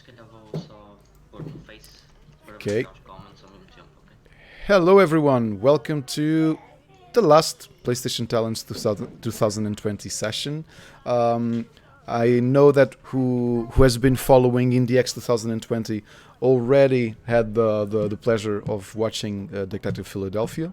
se calhar vou só pôr no Face para Okay. mostrar os comments ao mesmo tempo, ok? Hello, everyone. Welcome to the last PlayStation Talents 2020 session. Um, I know that who has been following IndieX 2020 already had the pleasure of watching Detective Philadelphia,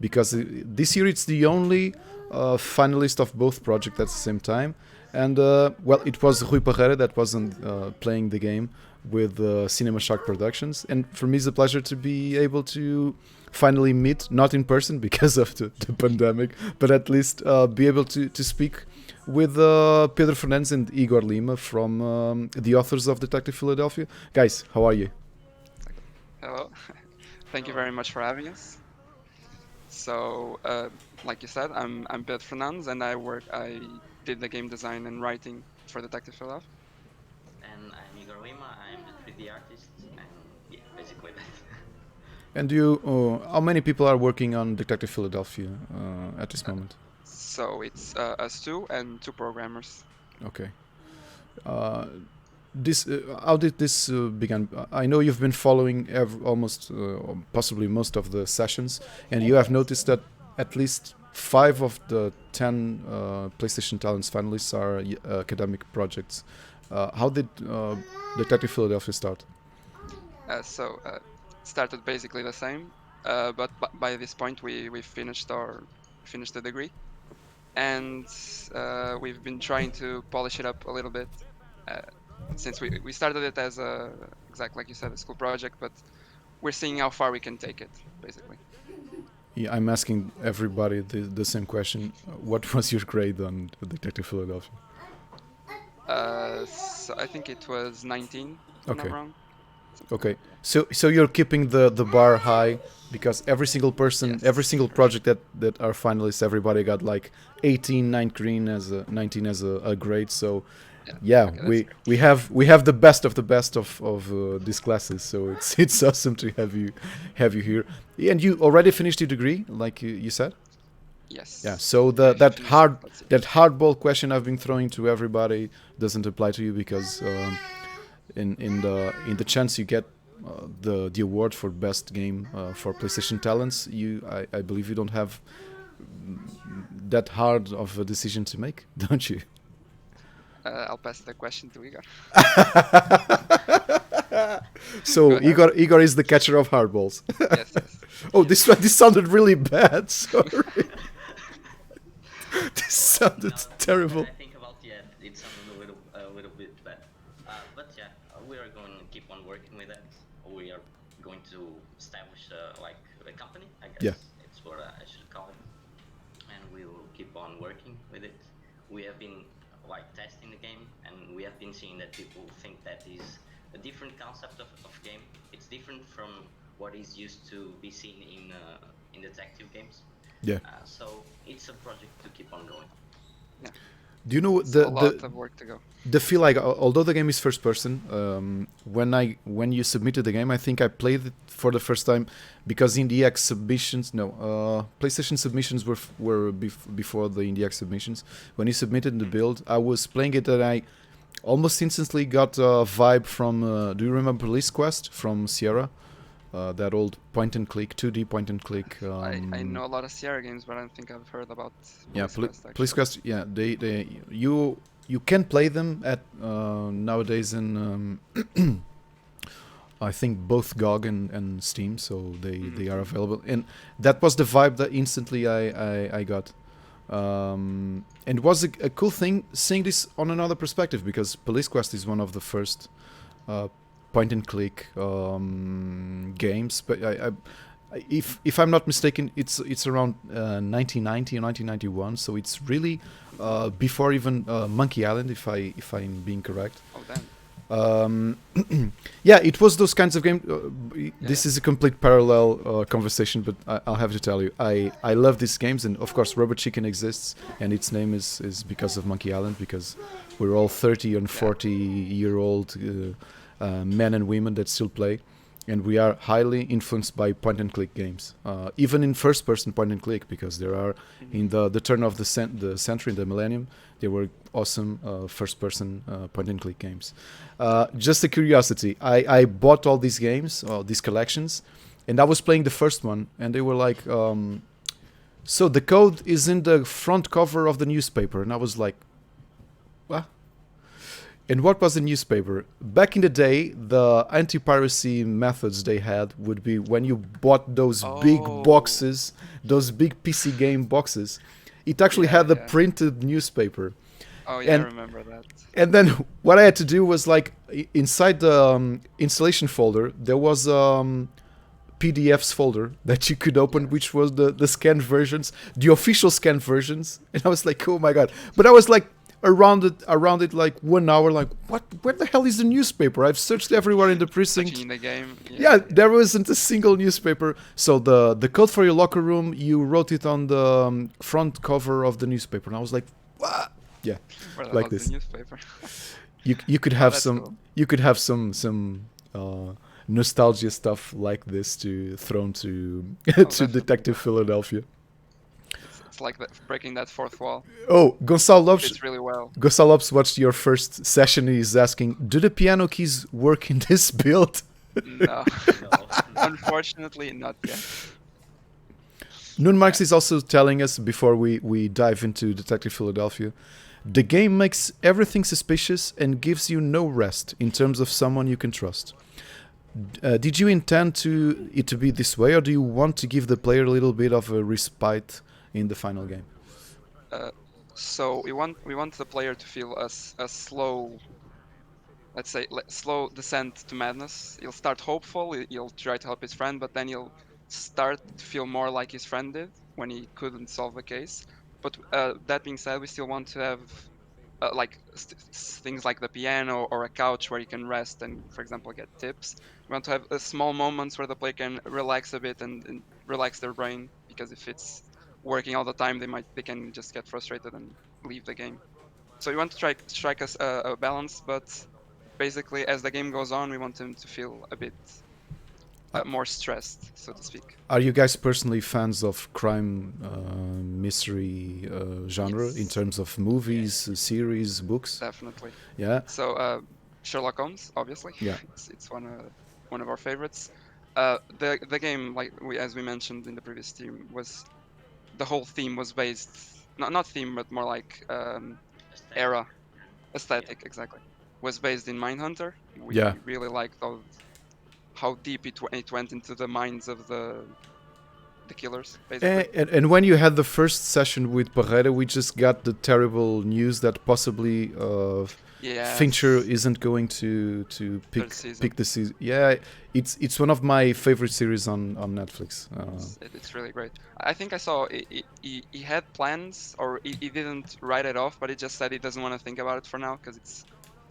because this year it's the only finalist of both projects at the same time. And well, it was Rui Parreira that wasn't playing the game with Cinema Shock Productions, and for me it's a pleasure to be able to finally meet, not in person because of the pandemic, but at least be able to speak with Pedro Fernandes and Igor Lima from the authors of Detective Philadelphia. Guys, how are you? Hello. Thank you Hello. very much for having us. So, like you said, I'm Pedro Fernandes, and I did the game design and writing for Detective Philadelphia. And I'm Igor Lima, I'm the 3D artist, and yeah, basically that. And you, how many people are working on Detective Philadelphia at this Uh, moment? so it's us two and two programmers. Okay. Uh, this how did this begin? I know you've been following almost possibly most of the sessions, and you have noticed that at least 5 of the 10 PlayStation Talents finalists are academic projects. How did Detective Philadelphia start? So started basically the same, but by this point we finished the degree, and we've been trying to polish it up a little bit. Uh, since we started it as exactly like you said, a school project, but we're seeing how far we can take it, basically. Yeah, I'm asking everybody the same question. What was your grade on Detective Philadelphia? So I think it was 19, if I'm not Okay. wrong. Something like Okay, that, yeah. so you're keeping the bar high, because every single person, every Yes, single for sure. project that are finalists, everybody got like 18, 19 as a 19 as a grade. So Yeah. yeah, Okay, that's we great. we have we have the best of the best of these classes. So it's it's awesome to have you here. And you already finished your degree, like you said. Yeah. Yes, So I that finished it last year. hardball question I've been throwing to everybody doesn't apply to you, because in the chance you get the award for best game for PlayStation Talents, I believe you don't have that hard of a decision to make, don't you? I'll pass the question to Igor. Go So ahead. Igor is the catcher of hardballs. Yes, yes. Oh, Yes. this sounded really bad. Sorry, this sounded Now that terrible. I think about it sounded a little bit bad. But yeah, we are going to keep on working with that. We are going to establish like a company, I Yeah. guess it's what I should call it, and we will keep on working with it. We have been like testing the game, and we have been seeing that people think that is a different concept of game. It's different from what is used to be seen in detective games. Yeah. So it's a project to keep on going. Yeah. Do you know So a lot of work to go. the feel like, although the game is first person, when you submitted the game, I think I played it for the first time because IndieX submissions, no, PlayStation submissions were before the IndieX submissions. When you submitted the build, I was playing it and I almost instantly got a vibe from. Do you remember Police Quest from Sierra? That old point and click, 2D point and click. I know a lot of Sierra games, but I don't think I've heard about Yeah, Police Quest Police actually. Quest. Yeah, they you can play them at nowadays in I think both GOG and Steam, so they are available. And that was the vibe that instantly I got. And it was a cool thing seeing this on another perspective, because Police Quest is one of the first uh, point and click games. But if I'm not mistaken, it's around 1990 or 1991, so it's really before even Monkey Island, if I'm being correct. Oh damn. Um, yeah, it was those kinds of games. This Yeah. is a complete parallel conversation, but I'll have to tell you, I love these games, and of course, Rubber Chicken exists, and its name is because of Monkey Island, because we're all 30 and 40-year-old men and women that still play. and we are highly influenced by point and click games, even in first person point and click, because there are in the turn of the century, the millennium, there were awesome first person point and click games. Just a curiosity, I bought all these games, these collections, and I was playing the first one, and they were like, so the code is in the front cover of the newspaper, and I was like, what? And what was the newspaper? Back in the day, the anti-piracy methods they had would be when you bought those big boxes, those big PC game boxes, it actually had the printed newspaper. Oh yeah, I remember that. And then what I had to do was, like, inside the installation folder, there was PDFs folder that you could open, which was the scanned versions, the official scanned versions. And I was like, oh my god. But I was like, around it like 1 hour, like, what, where the hell is the newspaper? I've searched everywhere in the precinct. In the game. Yeah, there wasn't a single newspaper. So the code for your locker room, you wrote it on the front cover of the newspaper, and I was like, what? Yeah, like this. The newspaper. You could have some cool. You could have some nostalgia stuff like this to thrown to to Detective Philadelphia. It's like breaking that fourth wall. Oh, Gonçalo Lopes. It's really well. Gonçalo Lopes watched your first session. He's asking, do the piano keys work in this build? No. Unfortunately, not yet. Noon Marx is also telling us, before we dive into Detective Philadelphia, the game makes everything suspicious and gives you no rest in terms of someone you can trust. Did you intend it to be this way, or do you want to give the player a little bit of a respite in the final game? So we want the player to feel a slow, let's say, slow descent to madness. He'll start hopeful, he'll try to help his friend, but then he'll start to feel more like his friend did when he couldn't solve the case. But that being said, we still want to have like things like the piano or a couch where you can rest and, for example, get tips. We want to have small moments where the player can relax a bit and relax their brain, because if it's working all the time, they can just get frustrated and leave the game. So we want to strike us a balance, but basically as the game goes on, we want them to feel a bit more stressed, so to speak. Are you guys personally fans of crime, mystery genre, in terms of movies, series, books? Definitely. Yeah. So Sherlock Holmes, obviously. Yeah. It's one of our favorites. The game, like as we mentioned in the previous stream, the whole theme was based, not theme, but more like aesthetic, exactly, was based in Mindhunter. We really liked how deep it went into the minds of the killers, basically. And when you had the first session with Barreira, we just got the terrible news that possibly Fincher isn't going to pick the season. Yeah, it's one of my favorite series on Netflix. It's really great. I think I saw he had plans, or he didn't write it off, but he just said he doesn't want to think about it for now because it's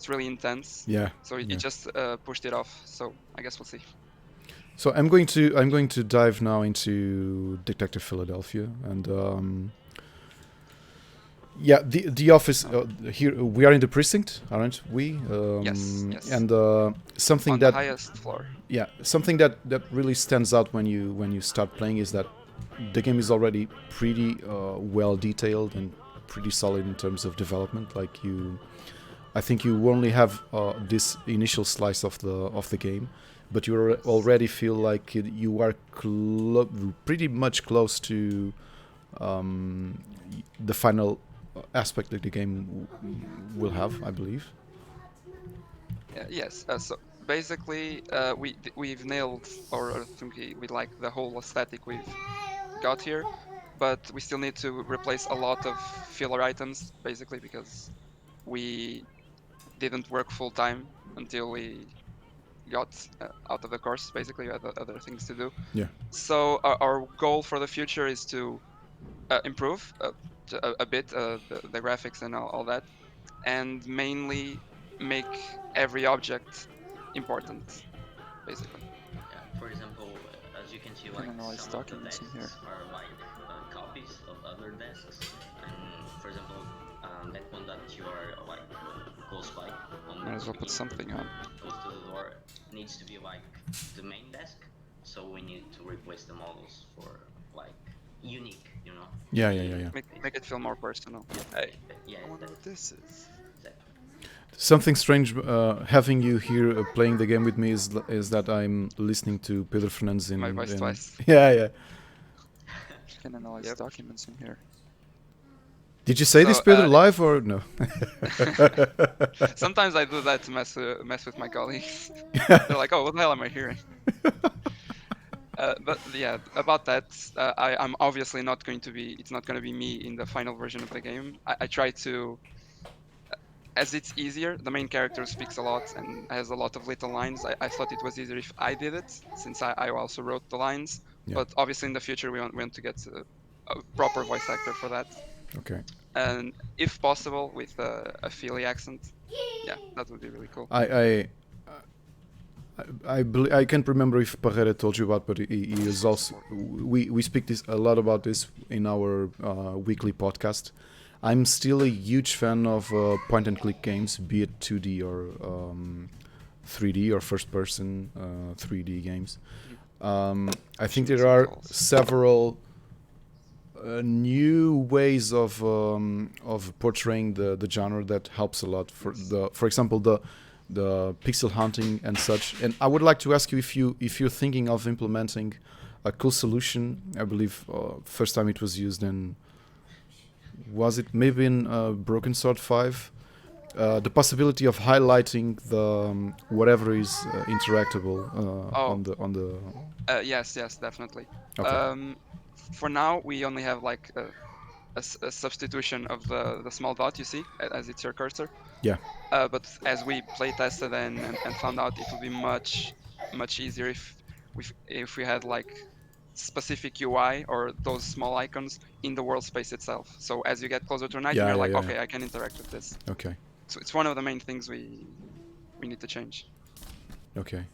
really intense. Yeah. So he just pushed it off. So I guess we'll see. So I'm going to dive now into Detective Philadelphia, and the office here. We are in the precinct, aren't we? Yes. And something on that the highest floor. Yeah, something that really stands out when you start playing is that the game is already pretty well detailed and pretty solid in terms of development. Like I think you only have this initial slice of the game, but you already feel like you are pretty much close to the final aspect that the game will have, I believe. Yes. So basically, we've nailed, or I think we like the whole aesthetic we've got here, but we still need to replace a lot of filler items, basically, because we didn't work full time until we got out of the course. Basically, we had other things to do. Yeah. So our goal for the future is to improve a bit the graphics and all that, and mainly make every object important, basically. Yeah, for example, as you can see, like some of the desks are like copies of other desks, and for example, that one that you are like close by on Might as well put something on. close to the door needs to be like the main desk. So we need to replace the models for like unique, you know. Yeah, yeah, yeah, yeah. Make it feel more personal. Hey, Yeah, I wonder what this is. exactly. Something strange having you here playing the game with me is that I'm listening to Pedro Fernandes in. my voice twice. Yeah, yeah. Can analyze Yep. documents in here. Did you say So, this, Pedro, live or no? Sometimes I do that to mess with my colleagues. They're like, "Oh, what the hell am I hearing?" But yeah, about that, I'm obviously not going to be. It's not going to be me in the final version of the game. I try to, as it's easier. The main character speaks a lot and has a lot of little lines. I thought it was easier if I did it, since I also wrote the lines. Yeah. But obviously in the future we want to get a proper voice actor for that, Okay. and if possible with a Philly accent. Yeah, that would be really cool. I can't remember if Parreira told you about, but he is also. We speak a lot about this in our weekly podcast. I'm still a huge fan of point and click games, be it 2D or 3D or first person 3D games. I think there are several new ways of portraying the genre that helps a lot. For example, the pixel hunting and such. And I would like to ask you if you're thinking of implementing a cool solution. I believe first time it was used in, was it maybe in Broken Sword 5? The possibility of highlighting the whatever is interactable on the. Yes, definitely. Okay. For now, we only have like a substitution of the small dot you see as it's your cursor. Yeah. But as we play tested and found out, it would be much easier if we had like specific UI or those small icons in the world space itself. So as you get closer to an item, you're like, okay, I can interact with this. Okay. So it's one of the main things we need to change. Okay.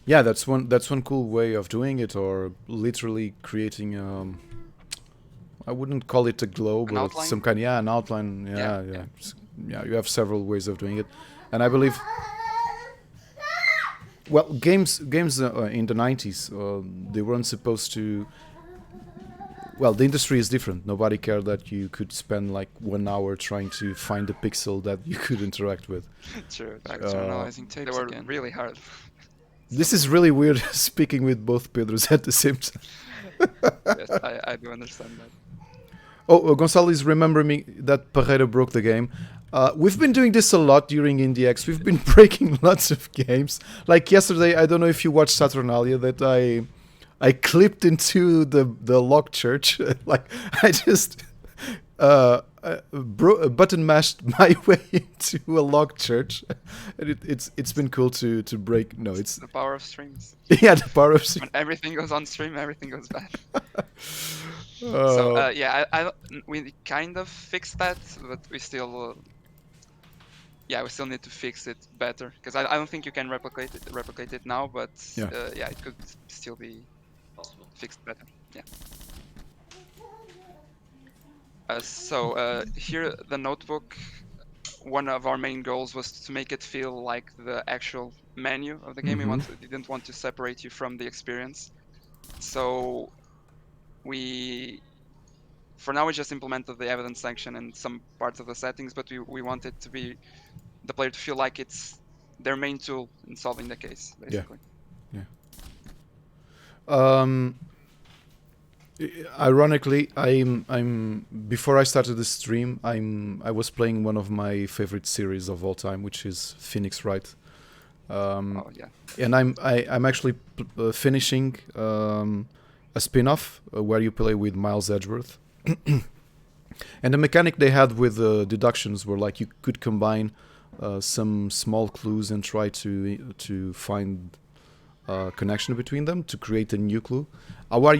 Yeah, that's one cool way of doing it, or literally creating I wouldn't call it a globe, but some kind, an outline. Yeah, you have several ways of doing it, and I believe. Well, games in the 90s, they weren't supposed to. Well, the industry is different. Nobody cared that you could spend like 1 hour trying to find a pixel that you could interact with. True. Back to analyzing tapes They were again. really hard. This is really weird speaking with both Pedros at the same time. Yes, I do understand that. Oh, Gonçalo is remembering me that Parreira broke the game. We've been doing this a lot during IndieX. We've been breaking lots of games. Like yesterday, I don't know if you watched Saturnalia, that I clipped into the locked church. Like I just button mashed my way into a locked church, and it's been cool to break. No, it's the power of streams. Yeah, the power of streams. When everything goes on stream, everything goes bad. So yeah, we kind of fixed that, but we still need to fix it better, because I don't think you can replicate it now, but yeah, it could still be Possible. Fixed better. Yeah. So here, the notebook, one of our main goals was to make it feel like the actual menu of the game. We didn't want to separate you from the experience. So for now we just implemented the evidence section and some parts of the settings, but we want it to be the player to feel like it's their main tool in solving the case, basically. Yeah. Ironically, I'm before I started the stream, I was playing one of my favorite series of all time, which is Phoenix Wright. And I'm actually finishing a spin-off where you play with Miles Edgeworth. And the mechanic they had with deductions were like you could combine some small clues and try to find a connection between them to create a new clue. How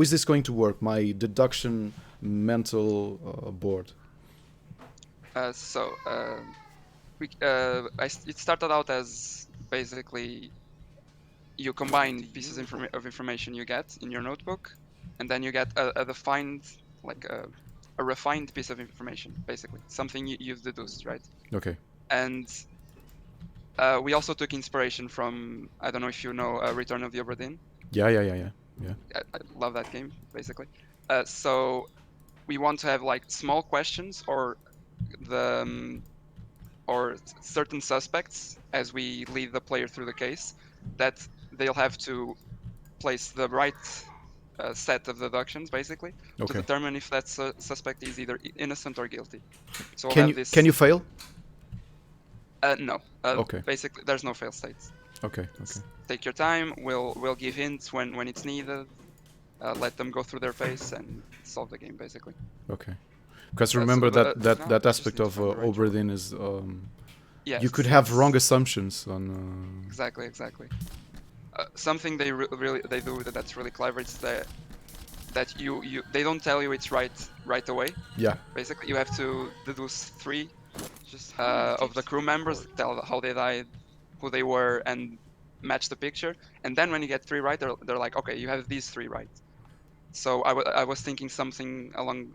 is this going to work? My deduction mental board. It started out as basically you combine pieces of information you get in your notebook, and then you get a defined, like a refined piece of information, basically something you've deduced, right? Okay. And we also took inspiration from, I don't know if you know, Return of the Obra Dinn. Yeah. I love that game, basically. So we want to have like small questions or certain suspects as we lead the player through the case, that they'll have to place the right set of deductions, basically, to Okay. determine if that suspect is either innocent or guilty. So we'll Can have you this. can you fail? No. Okay. Basically, there's no fail states. Okay. Take your time. We'll give hints when it's needed. Let them go through their pace and solve the game, basically. Okay. Because remember no, that we just aspect need to of find the right Obra Dinn is Yes, you could have wrong assumptions on. Exactly. Something they really they do that's really clever is that you they don't tell you it's right away. Yeah. Basically, you have to deduce 3 Just how many of the tapes crew did you members, record? tell how they died, who they were, and match the picture. And then when you get 3 right, they're like, okay, you have these 3 right. So I was thinking something along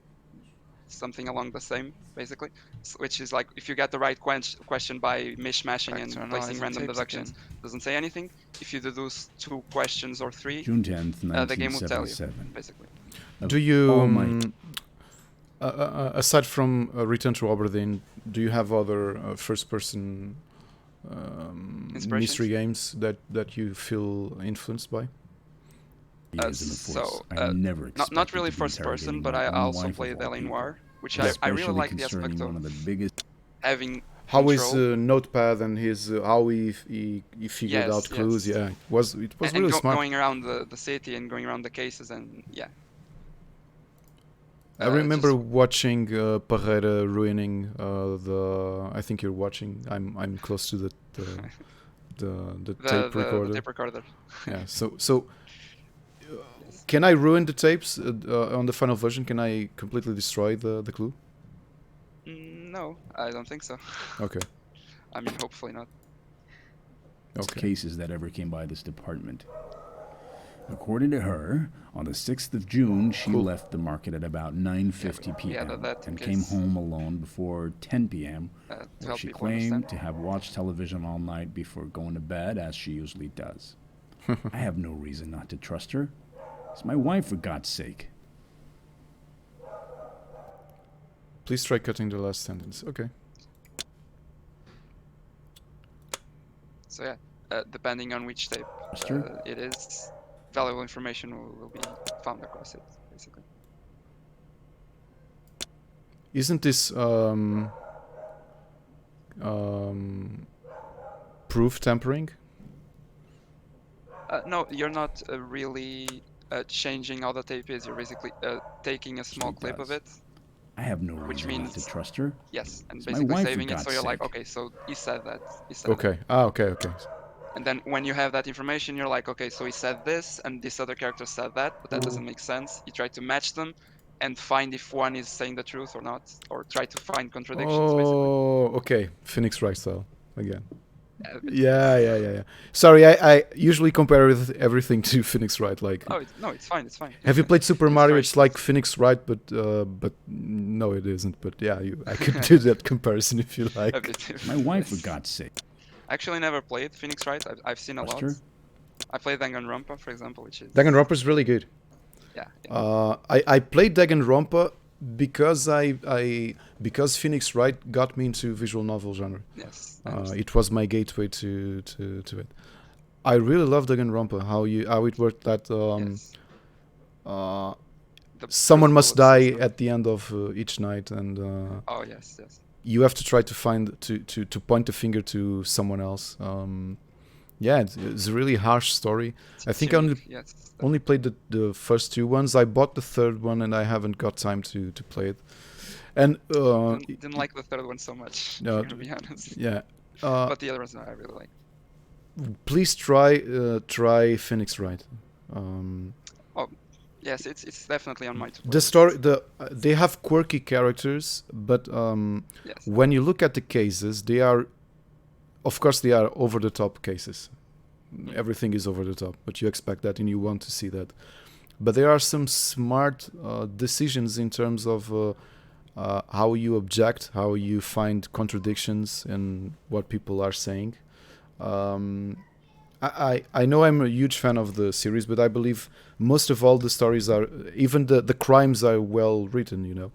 the same, basically, which is like if you get the right question by mishmashing Back to and placing analyzing random tapes deductions, again. doesn't say anything. If you deduce 2 questions or 3, June 10th, the game will tell you, 1977. basically. Do you All my aside from Return to Obra Dinn, do you have other first-person Inspirations? mystery games that you feel influenced by? years in the force. So, I never expected not really to be first person, interrogating but my I own also wife played of all L.A. people, Noir, which Yeah. I really especially like the concerning aspect one of of the biggest. having How is control. Notepad and his how he figured Yes, out clues? yes. Yeah, it was and really smart. going around the city and going around the cases, and yeah. I remember just- watching Parreira ruining the. I think you're watching. I'm close to the tape recorder. The tape recorder. Yeah. So can I ruin the tapes on the final version? Can I completely destroy the clue? No, I don't think so. Okay. I mean, hopefully not. Okay. Cases that ever came by this department. According to her, on the 6th of June, she Cool. left the market at about 9:50 Yeah, p.m. that and case, came home alone before 10 p.m., to where help she people claimed understand. to have watched television all night before going to bed, as she usually does. I have no reason not to trust her. It's my wife, for God's sake. Please try cutting the last sentence. Okay. So yeah, depending on which tape Trust her? it is, valuable information will be found across it, basically. Isn't this proof tampering? No, you're not really changing how the tape is. You're basically taking a small clip of does. it. I have no Which reason not to means- trust her. Yes, and It's my basically wife, for saving it. So God's you're like, sake. okay, so he said that. He said that. Okay. Okay. And then when you have that information, you're like, okay, so he said this, and this other character said that, but that doesn't make sense. You try to match them and find if one is saying the truth or not, or try to find contradictions, basically. Oh, okay. Phoenix Wright style again. Yeah, Yeah. Sorry, I usually compare everything to Phoenix Wright. Like, Oh, no, it's fine. It's fine. have you played Super Phoenix Mario? Wright It's like Phoenix Wright, but no, it isn't. But yeah, I could do that comparison if you A like. bit. My wife, for God's sake. I actually never played Phoenix Wright. I've seen a Trust lot. her? I played Danganronpa, for example, which is Danganronpa is really good. yeah. I played Danganronpa because because Phoenix Wright got me into visual novel genre. Yes. I understand. It was my gateway to it. I really love Danganronpa. How it worked that Yes. The someone must bullet die system. at the end of each night, and Oh yes. you have to try to find to point the finger to someone else. Yeah, it's a really harsh story. I think I only played the first 2 ones. I bought the 3rd one and I haven't got time to play it. And didn't like the 3rd one so much. No, to be honest. yeah, But the other ones I really like. please try Phoenix Wright. Yes, it's definitely on my to-play The list. story, they have quirky characters, but Yes. when you look at the cases, they are over the top cases. Everything is over the top, but you expect that and you want to see that. But there are some smart decisions in terms of how you object, how you find contradictions in what people are saying. I know I'm a huge fan of the series, but I believe most of all the stories are, even the crimes are well written.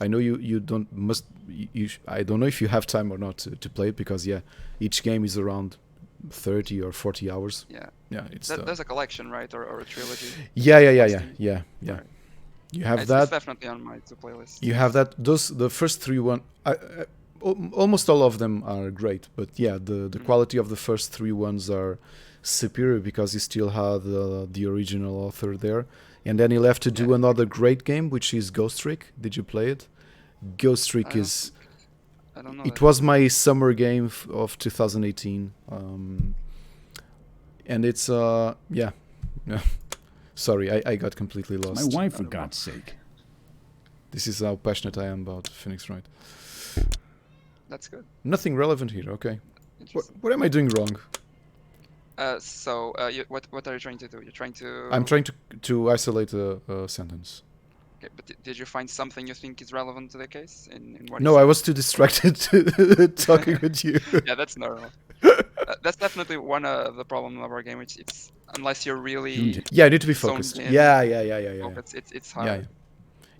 I know you don't must I don't know if you have time or not to play it, because each game is around 30 or 40 hours. Yeah. It's There's a collection, right, or a trilogy? yeah. Right. You have It's that. definitely on my to-play list. You have that. The first three almost all of them are great, but the quality of the first three ones are superior, because you still have the original author there. And then he left to do another great game, which is Ghost Trick. Did you play it? Ghost Trick is... I don't know. It was my summer game of 2018. And it's... yeah. Sorry, I got completely lost. My wife, for God's sake. This is how passionate I am about Phoenix Wright. That's good. Nothing relevant here, okay. What am I doing wrong? What are you trying to do? You're trying to... I'm trying to isolate a sentence. Okay, but did you find something you think is relevant to the case? In what No, I was too distracted talking with you. Yeah, that's normal. That's definitely one of the problems of our game, which it's unless you're really... Yeah, I need to be focused. Yeah. It's hard.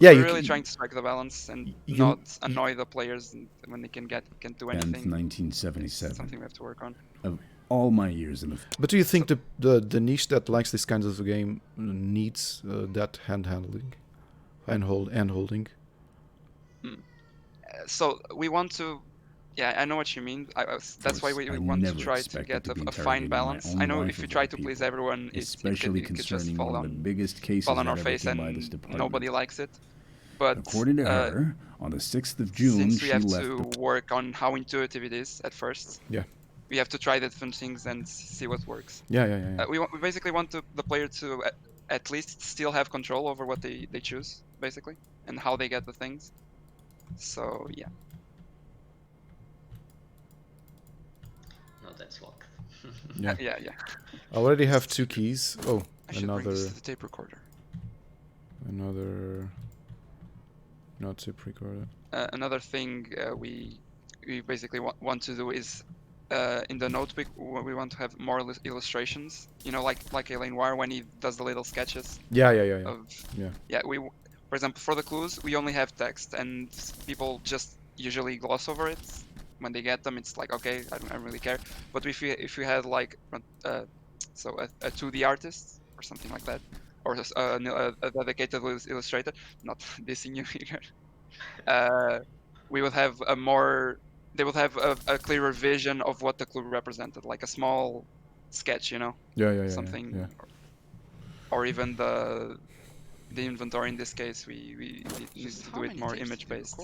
Yeah, We're really trying to strike the balance and not annoy the players when they can't do anything. 1977. Something we have to work on. Of all my years in the... But do you think the niche that likes this kind of game needs that hand holding? So we want to... Yeah, I know what you mean. That's why we want to try to get a fine balance. I know if you try to please everyone, it could just fall on our face and nobody likes it. But according to her, on the 6th of June, since we she have left to work on how intuitive it is at first, we have to try different things and see what works. We basically want the player to at least still have control over what they choose, basically, and how they get the things. So yeah. No, that's locked. Yeah. I already have 2 keys. Oh, I should bring this to the tape recorder. Another... Not tape recorder. Another thing we basically want to do is in the notebook we want to have more illustrations. You know, like Elaine Wire when he does the little sketches. Yeah. For example, for the clues we only have text, and people just usually gloss over it. When they get them, it's like, okay, I don't really care. But if you had like a 2D artist or something like that, or a dedicated illustrator, not dissing you here, we would have they would have a clearer vision of what the clue represented, like a small sketch, you know? Something. Or even the inventory in this case, we need to do it more image based.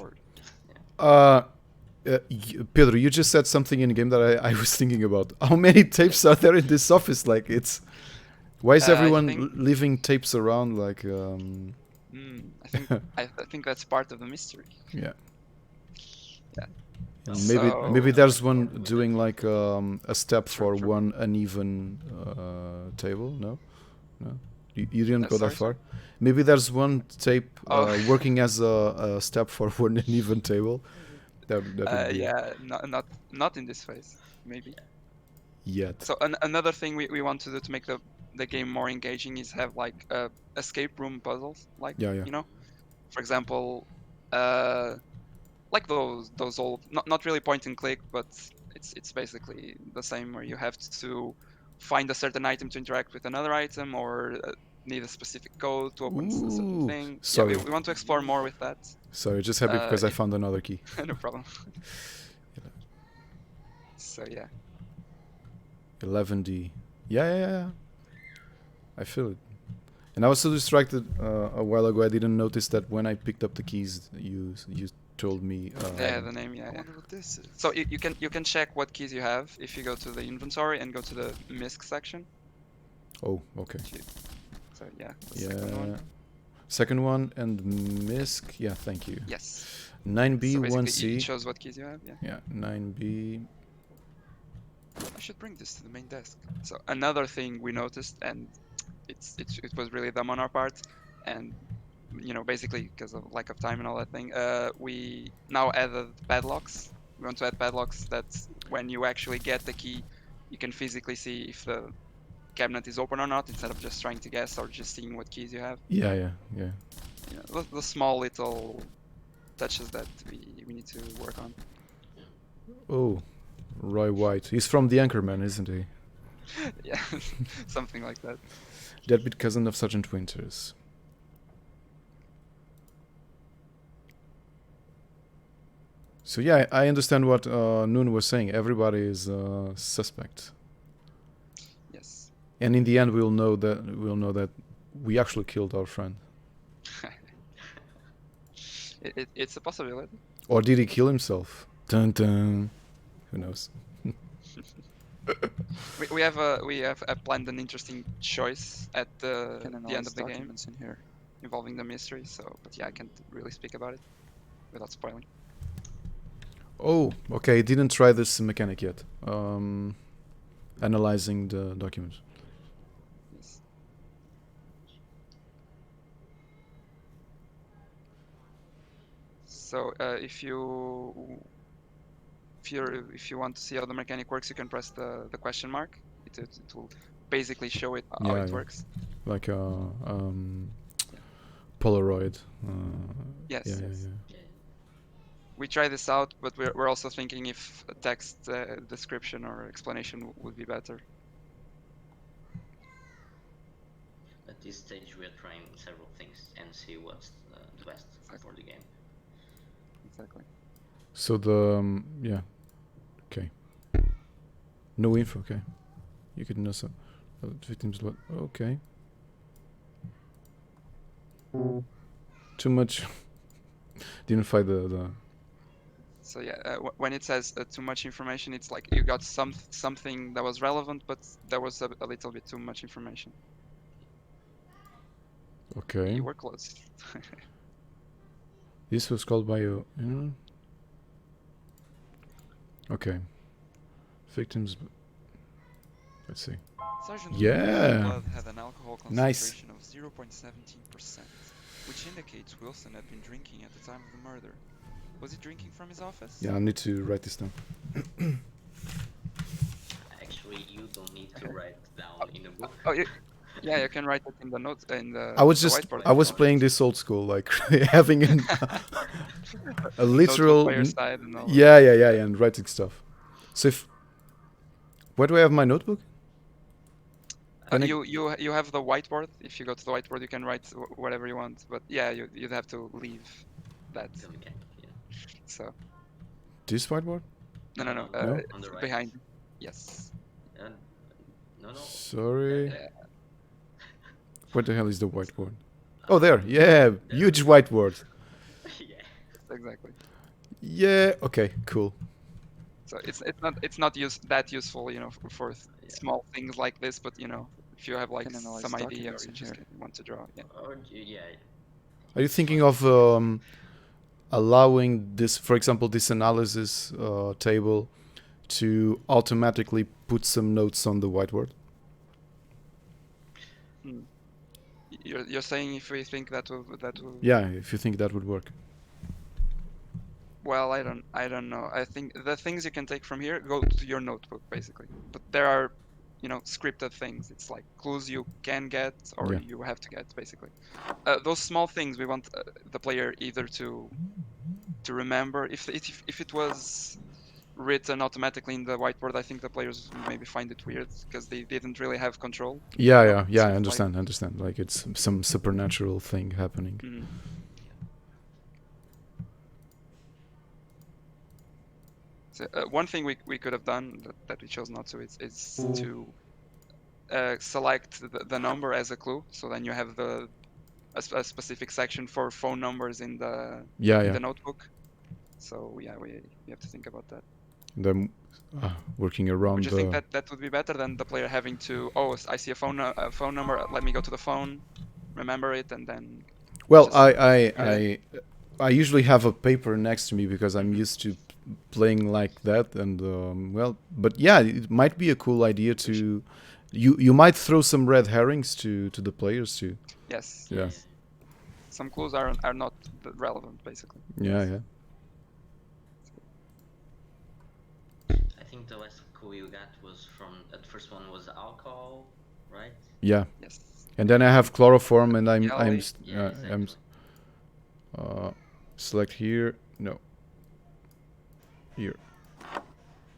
Pedro, you just said something in game that I was thinking about. How many tapes are there in this office? Like, it's... Why is everyone leaving tapes around? Like, I think that's part of the mystery. Yeah. So, maybe there's one doing like a step for one uneven table. No, you didn't go that far. Maybe there's one tape working as a step for one uneven table. That would be not in this phase, maybe. Yet. So another thing we want to do to make the game more engaging is have like escape room puzzles, like you know, for example, like those old not really point and click, but it's basically the same, where you have to find a certain item to interact with another item, or need a specific code to open a certain thing. Sorry. We want to explore more with that. Sorry, just happy because I found another key. No problem. So yeah. 11D. Yeah. I feel it. And I was so distracted a while ago. I didn't notice that when I picked up the keys, you told me. The name. I wonder what this is. So you can check what keys you have if you go to the inventory and go to the MISC section. Oh, okay. So yeah. Second one. Second one and MISC. Yeah, thank you. Yes. 9B, so 1C. It shows what keys you have. Yeah, 9B. I should bring this to the main desk. So another thing we noticed, and it was really dumb on our part, and basically because of lack of time and all that thing, we now added padlocks. We want to add padlocks that when you actually get the key, you can physically see if the cabinet is open or not, instead of just trying to guess or just seeing what keys you have. Yeah. The small little touches that we need to work on. Oh, Roy White. He's from the Anchorman, isn't he? Yeah, something like that. Deadbeat cousin of Sergeant Winters. So yeah, I understand what Noon was saying. Everybody is suspect, Yes. and in the end, we'll know that we actually killed our friend. It's a possibility. Or did he kill himself? Dun dun. Who knows? We have planned an interesting choice at the Can end analyze of the game documents in here. involving the mystery. So, but yeah, I can't really speak about it without spoiling. Oh, okay. Didn't try this mechanic yet. Analyzing the documents. Yes. So if you want to see how the mechanic works, you can press the question mark. It will basically show it how it works. Like a Polaroid. Yes. Yeah. We try this out, but we're also thinking if a text description or explanation would be better. At this stage, we are trying several things and see what's the best for the game. Exactly. So the yeah, okay. No info. Okay, you could know some victims. Okay. Too much. Didn't find the. So yeah, when it says too much information, it's like you got something that was relevant, but there was a little bit too much information. Okay. You were close. This was called by you. Okay. Victims. Let's see. Sergeant Yeah. Wilson's blood had an alcohol Nice. concentration of 0.17%, which indicates Wilson had been drinking at the time of the murder. Was he drinking from his office? Yeah, I need to write this down. Actually, you don't need to write down in a book. Oh, yeah, you can write it in the notes in the. I was the just whiteboard. I was playing this old school, like having a literal Player side and all. yeah, and writing stuff. So if where do I have my notebook? You have the whiteboard. If you go to the whiteboard, you can write whatever you want. But yeah, you'd have to leave that. Okay, yeah. So This whiteboard? no. No? On the right. Behind. Yes. No. Sorry. Yeah. Where the hell is the whiteboard? Oh, there. Yeah, huge whiteboard. Yeah. Exactly. Yeah. Okay. Cool. So it's not that useful, for small things like this. But if you have like Can analyze some idea or documents you in just here. want to draw, yeah. Or yeah. Are you thinking of allowing this, for example, this analysis table to automatically put some notes on the whiteboard? You're saying if we think that will Yeah, if you think that would work. Well, I don't know. I think the things you can take from here go to your notebook basically. But there are, scripted things. It's like clues you can get or Yeah. you have to get basically. Those small things we want the player either to remember. If it was written automatically in the whiteboard, I think the players maybe find it weird because they didn't really have control. Yeah. So I it's understand. Like it's some supernatural thing happening. Mhm. So, one thing we could have done that we chose not to is to select the number as a clue. So then you have a specific section for phone numbers in the notebook. So yeah, we have to think about that. Them working around Would you think that would be better than the player having to I see a phone number, let me go to the phone, remember it, and then. Well, just I usually have a paper next to me because I'm used to playing like that, and but yeah, it might be a cool idea to you might throw some red herrings to the players too. Yes. Yeah. some clues are not relevant, basically. Yeah. I think the last clue you got was from the first one was alcohol, right? Yeah. Yes. And then I have chloroform, and I'm Yellow. Yeah, exactly. select here. No. Here.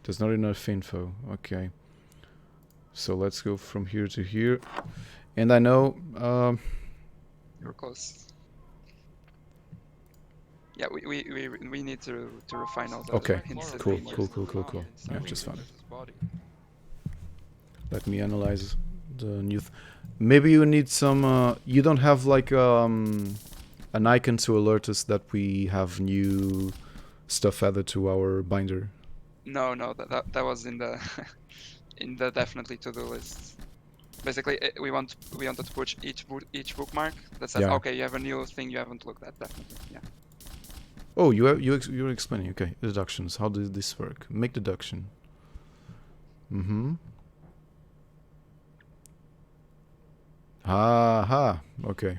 There's not enough info. Okay. So let's go from here to here. And I know. You're close. Yeah, we need to refine all the Okay, hints a cool, bit more. cool, cool, cool, cool. Yeah, just found it. Let me analyze the new. Maybe you need some. You don't have like an icon to alert us that we have new stuff added to our binder. No, that was in the in the definitely to-do list. Basically, we wanted to push each bookmark that says, Yeah. okay, you have a new thing you haven't looked at. Definitely, yeah. Oh, you're explaining. Okay, deductions. How does this work? Make deduction. Mm-hmm. Ha. Okay.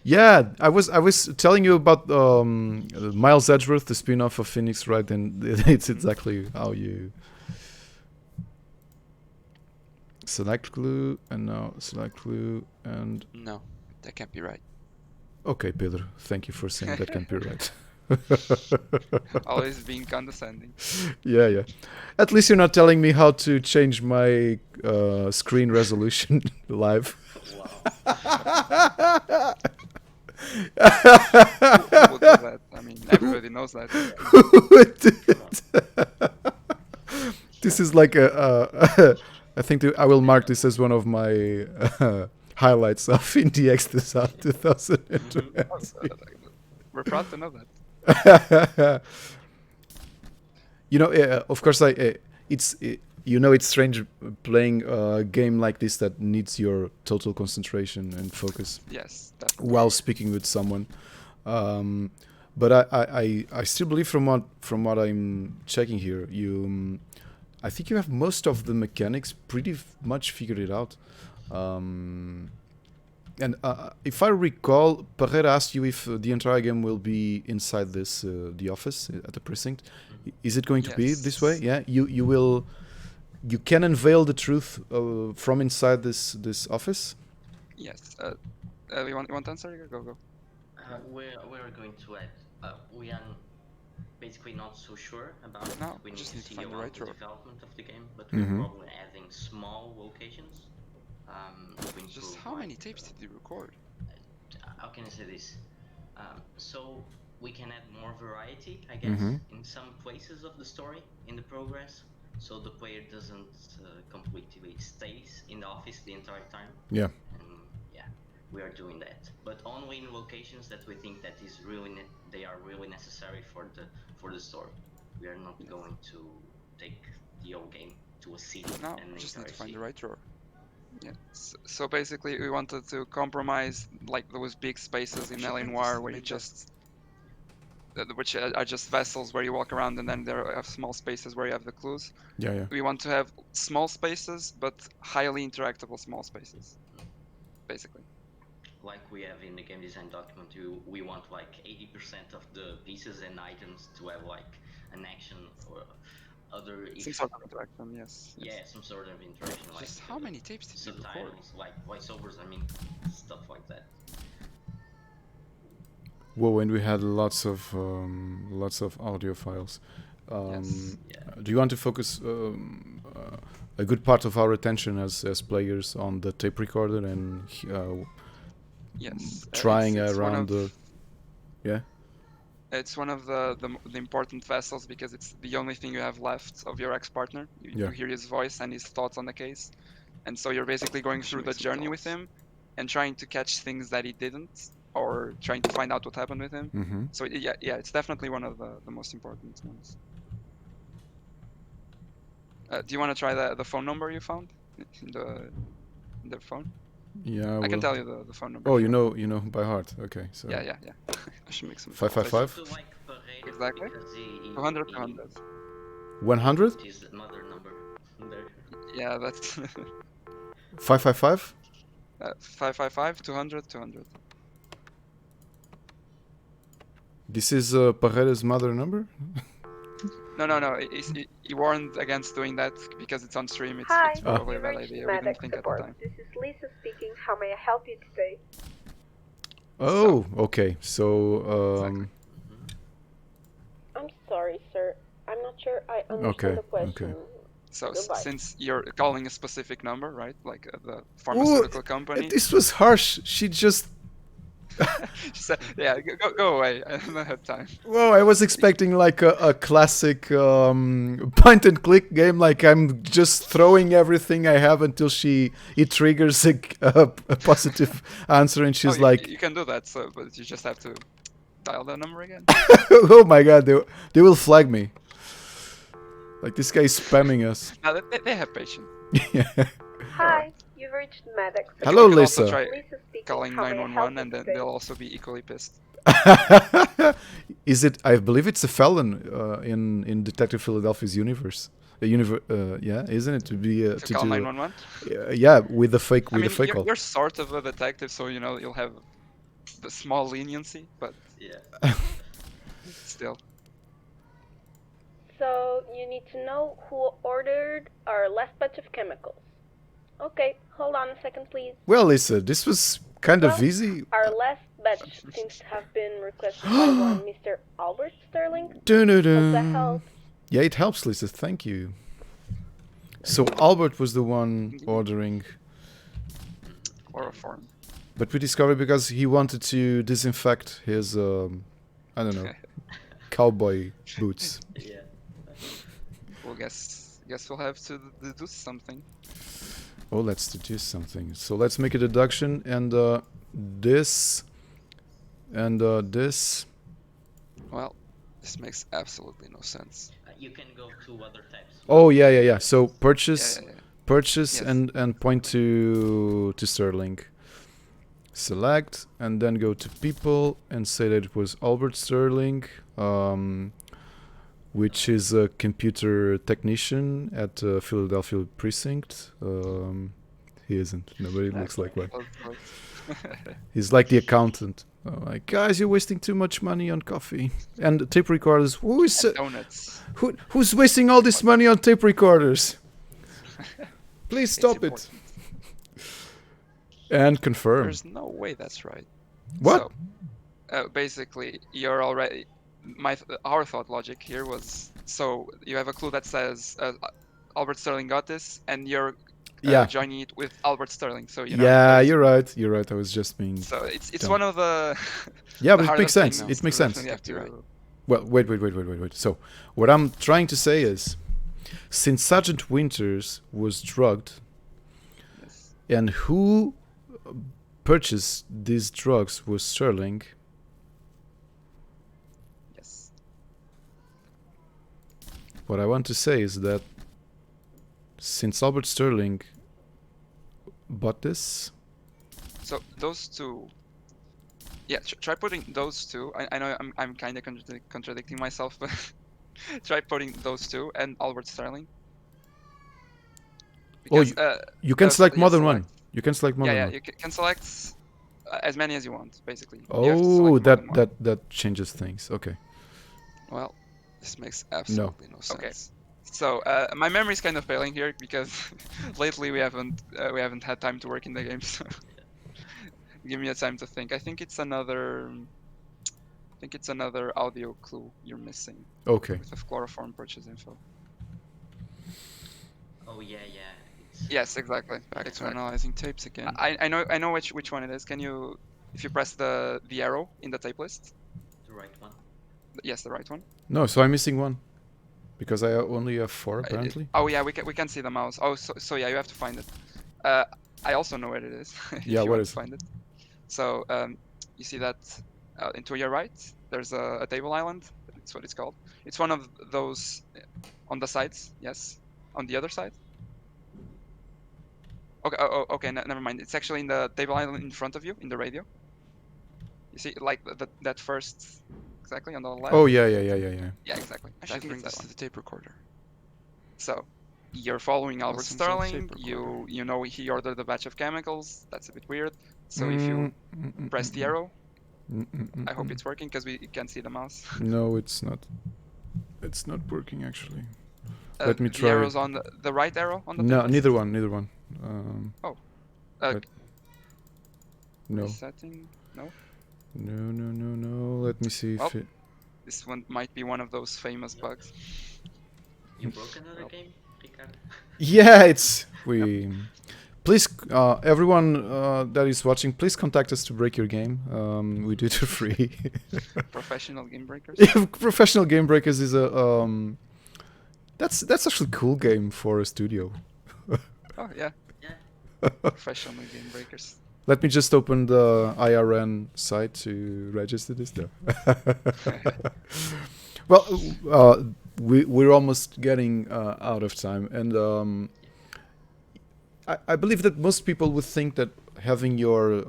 Yeah, I was telling you about Miles Edgeworth, the spin-off of Phoenix, right? And it's exactly how you select clue, and now select clue, and No, that can't be right. okay, Pedro, thank you for saying that can't be right. Always being condescending. Yeah. At least you're not telling me how to change my screen resolution live. Wow. Who would do that? I mean, everybody knows that. This is like I think I will mark this as one of my highlights of IndieX 2020. We're proud to know that. You know, of course, it's strange playing a game like this that needs your total concentration and focus. Yes, definitely. While speaking with someone. But I still believe from what I'm checking here, I think you have most of the mechanics pretty much figured it out. And if I recall, Pereira asked you if the entire game will be inside this the office at the precinct. Is it going to be this way? Yeah, you can unveil the truth from inside this office. Yes. You want to answer? Go. We're going to add. We are basically not so sure about it. No, We need just to need to see find the about right the drawer. development of the game, but we're probably adding small locations. Just how many tapes did you record? How can I say this? So we can add more variety, I guess, in some places of the story in the progress, so the player doesn't completely stays in the office the entire time. Yeah. And yeah, we are doing that, but only in locations that we think that is they are really necessary for the story. We are not going to take the whole game to a city. No, and we just need to find city. the right drawer. Yeah. So basically, we wanted to compromise like those big spaces in L.A. Noire where you just, which are just vessels where you walk around, and then there are small spaces where you have the clues. Yeah. We want to have small spaces, but highly interactable small spaces, basically. Like we have in the game design document, we want like 80% of the pieces and items to have like an action or other. Some sort of interaction, yes. Yeah, some sort of interaction. Just like how many tapes did you record? Subtitles, like voiceovers. I mean, stuff like that. Whoa, and we had lots of audio files. Yes. Do you want to focus a good part of our attention as players on the tape recorder and yes, trying it's around the It's one of the important vessels because it's the only thing you have left of your ex-partner. You hear his voice and his thoughts on the case, and so you're basically going through the journey with him and trying to catch things that he didn't, or trying to find out what happened with him. So yeah, it's definitely one of the most important ones. Do you want to try the phone number you found in the phone? Yeah, I can tell you the phone number. Oh, you know by heart. Okay, so Yeah. I should make some. 555. Like Pedro, Exactly. 200. 100. Is another number there. Yeah, that's 555. 555, 200, 200. This is Parreira's mother number? No. He warned against doing that because it's on stream. It's Hi, probably a you've bad reached idea. We didn't Medic think at the support. time. This is Lisa speaking. How may I help you today? Oh, okay. So, Exactly. I'm sorry, sir. I'm not sure I understand Okay, the question. So Goodbye. since you're calling a specific number, right? Like the pharmaceutical company. this was harsh. She just. She said, yeah, go away. I don't have time. Whoa, I was expecting like a classic point and click game. Like I'm just throwing everything I have until it triggers a positive answer, and she's Oh, like, you can do that. So, but you just have to dial the number again. "Oh my god, they will flag me." Like this guy is spamming us. No, they have patience. Yeah. Hi, you've reached Medic support. Hello, You can also Lisa. try Lisa speaking. calling How may I help 911, you and then today? they'll also be equally pissed. Is it? I believe it's a felon in Detective Philadelphia's universe. Yeah, isn't it to be To to call do? 911. Yeah, with the fake I mean, call. you're sort of a detective, so you'll have the small leniency, but Yeah. still. So, you need to know who ordered our last batch of chemicals. Okay, hold on a second, please. Well, Lisa, this was kind of Well, easy. Our last batch seems to have been requested by one Mr. Albert Sterling. Hope that helps. Yeah, it helps, Lisa. Thank you. So Albert was the one ordering, Chloroform. but we discovered because he wanted to disinfect his, I don't know, cowboy boots. Yeah. Well, guess we'll have to do something. Oh, let's deduce something. So let's make a deduction, and this, and this. Well, this makes absolutely no sense. You can go to other tabs. Oh yeah. So purchase, Yeah. purchase, Yes. and point to Sterling. Select and then go to people and say that it was Albert Sterling, which is a computer technician at Philadelphia precinct. He isn't. Nobody looks like one. He's like the accountant. Like, guys, you're wasting too much money on coffee and tape recorders. Donuts. Who's wasting all this money on tape recorders? Please stop it. important. And confirm. There's no way that's right. What? So, basically, you're already. Our thought logic here was, so you have a clue that says Albert Sterling got this, and you're Yeah. joining it with Albert Sterling. So you know. Yeah, there's- you're right. You're right. I was just being. So it's dumb. one of the. Yeah, the but it makes hardest thing sense. now. It makes So sense. definitely have to- Well, wait. So, what I'm trying to say is, since Sergeant Winters was drugged, Yes. and who purchased these drugs was Sterling, Yes. what I want to say is that since Albert Sterling bought this, So those two. Yeah, try putting those two. I know I'm kind of contradicting myself, but try putting those two and Albert Sterling. Oh, Because, you can Uh, select yeah, more than select. one. You can select more yeah, than yeah, one. you can select as many as you want, basically. You have to select Oh, more that than one. that changes things. Okay. Well, this makes absolutely no sense. Okay. So my memory is kind of failing here because lately we haven't had time to work in the game. So give me a time to think. I think it's another audio clue you're missing Okay. with the chloroform purchase info. Oh yeah. Yes, exactly. Back to Exactly. analyzing tapes again. I know which one it is. Can you, if you press the arrow in the tape list? The right one. Yes, the right one. No, so I'm missing one because I only have 4 apparently. Oh yeah, we can see the mouse. Oh, so yeah, you have to find it. I also know where it is. If Yeah, you what want is to find it? So you see that to your right, there's a table island. That's what it's called. It's one of those on the sides. Yes, on the other side. Okay. Okay. Never mind. It's actually in the table island in front of you in the radio. You see, like that first, exactly on the left. Oh yeah. Yeah, exactly. I That think it's brings that us to one. the tape recorder. So, you're following Albert Lessons on Sterling. shape You know he ordered a batch of chemicals. That's a bit weird. So if you press the arrow, I hope it's working because we can't see the mouse. No, it's not. It's not working actually. Let me The try. arrow's on the right arrow on the No, pinlist? neither one. Uh, but- no. Resetting? No. No. Let me see if Well. it. This one might be one of those famous bugs. You broke another game, Ricardo? Yeah, it's we. Please, everyone that is watching, please contact us to break your game. We do it for free. Professional game breakers. Yeah, Professional Game Breakers is a that's actually a cool game for a studio. Oh yeah. Yeah. Professional game breakers. Let me just open the IRN site to register this. No. Well, we're almost getting out of time, and I believe that most people would think that having your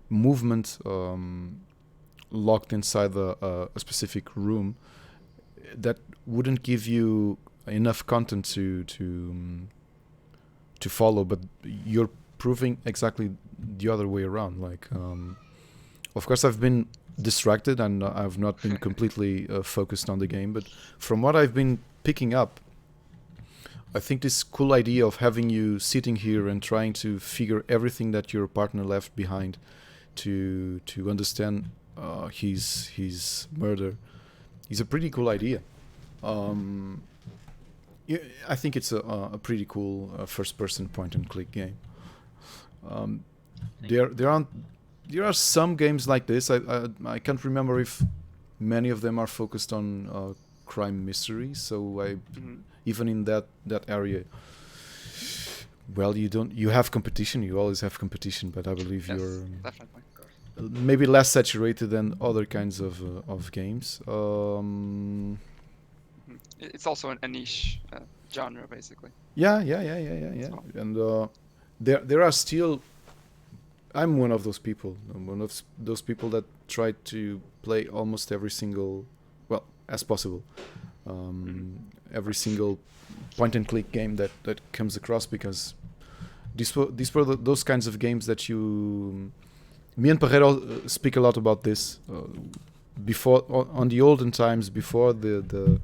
movement locked inside a specific room, that wouldn't give you enough content to follow, but you're proving exactly the other way around. Like, of course, I've been distracted and I've not been completely focused on the game, but from what I've been picking up, I think this cool idea of having you sitting here and trying to figure everything that your partner left behind to understand his murder is a pretty cool idea. Yeah, I think it's a pretty cool first-person point-and-click game. There are some games like this. I can't remember if many of them are focused on crime mystery. So even in that area, well, you have competition. You always have competition, but I believe Yes, you're definitely. maybe less saturated than other kinds of games. It's also a niche genre, basically. Yeah. So- And there are still. I'm one of those people. I'm one of those people that try to play almost every single, well, as possible, every single point-and-click game that comes across, because these were those kinds of games that you. Me and Pedro speak a lot about this. Before, on the olden times, before the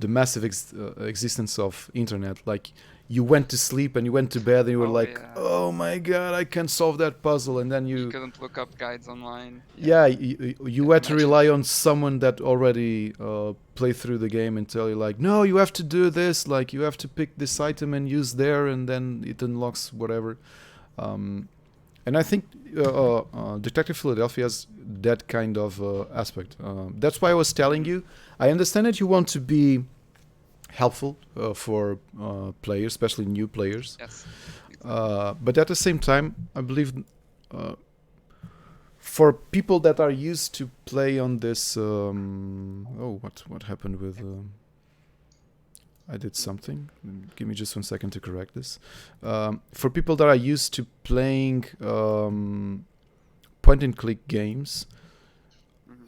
massive existence of internet, like you went to sleep and you went to bed and you were Oh, like, yeah. oh my god, I can't solve that puzzle, and then You you couldn't look up guides online. you had to Imagine. rely on someone that already played through the game and tell you like, no, you have to do this, like you have to pick this item and use there, and then it unlocks whatever. And I think Detective Philadelphia has that kind of aspect. That's why I was telling you, I understand that you want to be helpful for players, especially new players. Yes. But at the same time, I believe for people that are used to play on this, what happened with? I did something. Give me just 1 second to correct this. For people that are used to playing point-and-click games,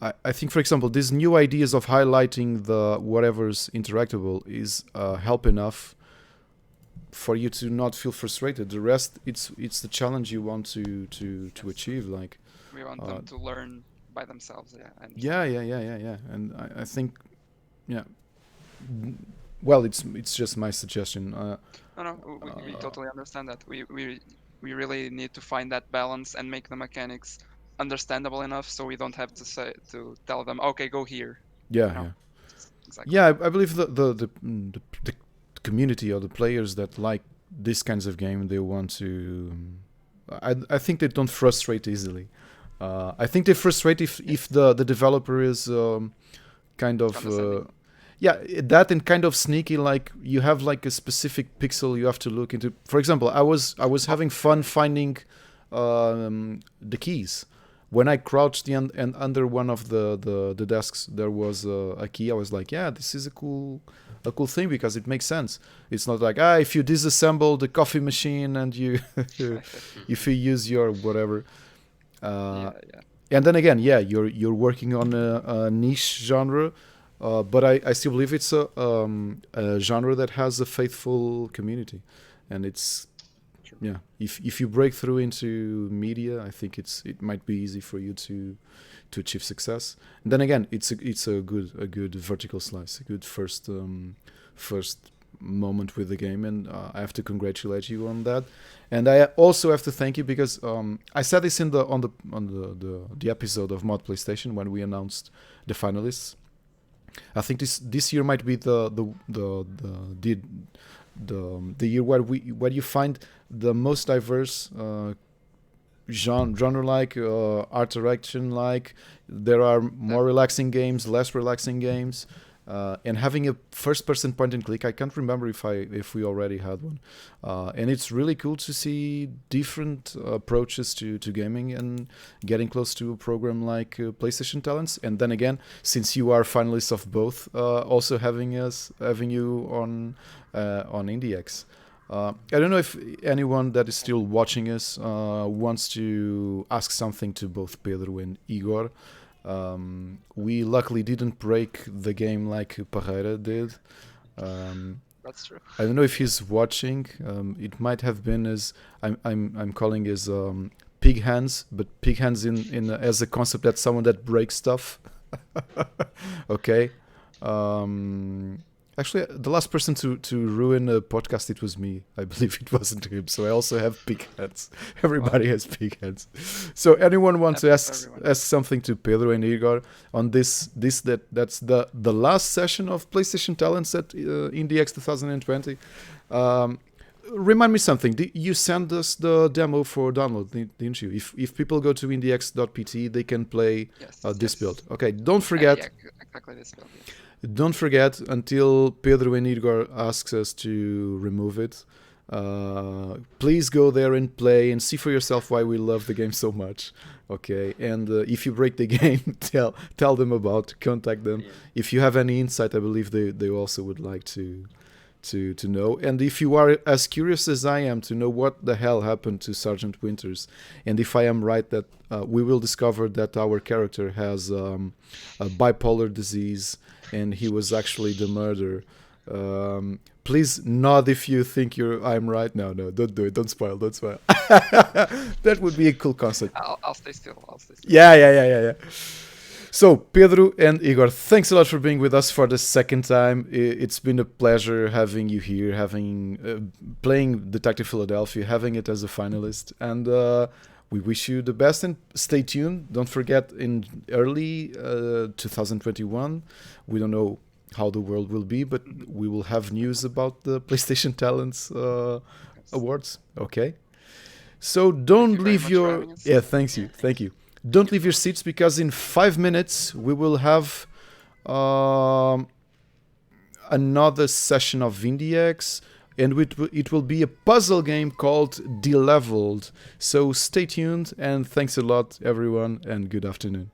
I think, for example, these new ideas of highlighting the whatever's interactable is help enough for you to not feel frustrated. The rest, it's the challenge you want to achieve. Like, We want them to learn by themselves. Yeah. And yeah. And I think, yeah. Well, it's just my suggestion. No, we totally understand that. We really need to find that balance and make the mechanics understandable enough so we don't have to tell them, okay, go here. Yeah, No. yeah. Exactly. Yeah, I believe the community or the players that like these kinds of game, they want to. I think they don't frustrate easily. I think they frustrate if the developer is kind of. Condescending. Yeah, that and kind of sneaky. Like you have like a specific pixel you have to look into. For example, I was having fun finding the keys. When I crouched and under one of the desks there was a key, I was like, yeah, this is a cool thing because it makes sense. It's not like if you disassemble the coffee machine and you if you use your whatever. Yeah. And then again, yeah, you're working on a niche genre. but I still believe it's a genre that has a faithful community, and it's yeah. If you break through into media, I think it might be easy for you to achieve success. And then again, it's a good vertical slice, a good first moment with the game, and I have to congratulate you on that. And I also have to thank you because I said this in the episode of Mod PlayStation when we announced the finalists. I think this year might be the year where you find the most diverse genre like art direction like. There are more relaxing games, less relaxing games, and having a first person point and click. I can't remember if we already had one, and it's really cool to see different approaches to gaming and getting close to a program like PlayStation Talents. And then again, since you are finalists of both, also having you on IndieX. I don't know if anyone that is still watching us wants to ask something to both Pedro and Igor. We luckily didn't break the game like Parreira did. That's true. I don't know if he's watching. It might have been as I'm calling his pig hands, but pig hands in as a concept that's someone that breaks stuff. Okay. Actually, the last person to ruin a podcast, it was me. I believe it wasn't him. So I also have pig heads. Everybody has pig heads. So anyone wants to ask something to Pedro and Igor on that's the last session of PlayStation Talents at IndieX 2020. Remind me something. You sent us the demo for download, didn't you? If people go to indiex.pt, they can play this build. Okay, don't forget. Yeah, exactly this build. Yeah. Don't forget until Pedro and Igor asks us to remove it. Please go there and play and see for yourself why we love the game so much. Okay, and if you break the game, tell them about. Contact them. Yeah. If you have any insight, I believe they also would like to know. And if you are as curious as I am to know what the hell happened to Sergeant Winters, and if I am right that we will discover that our character has a bipolar disease and he was actually the murderer. Please nod if you think I'm right. No, don't do it. Don't spoil. That would be a cool concept. I'll stay still. Yeah. So, Pedro and Igor, thanks a lot for being with us for the second time. It's been a pleasure having you here, playing Detective Philadelphia, having it as a finalist. And we wish you the best and stay tuned. Don't forget, in early 2021, we don't know how the world will be, but we will have news about the PlayStation Talents Awards. Okay? So don't leave your... Yeah, thank you. Don't leave your seats because in 5 minutes we will have another session of IndieX, and it will be a puzzle game called Deleveled. So stay tuned, and thanks a lot, everyone, and good afternoon.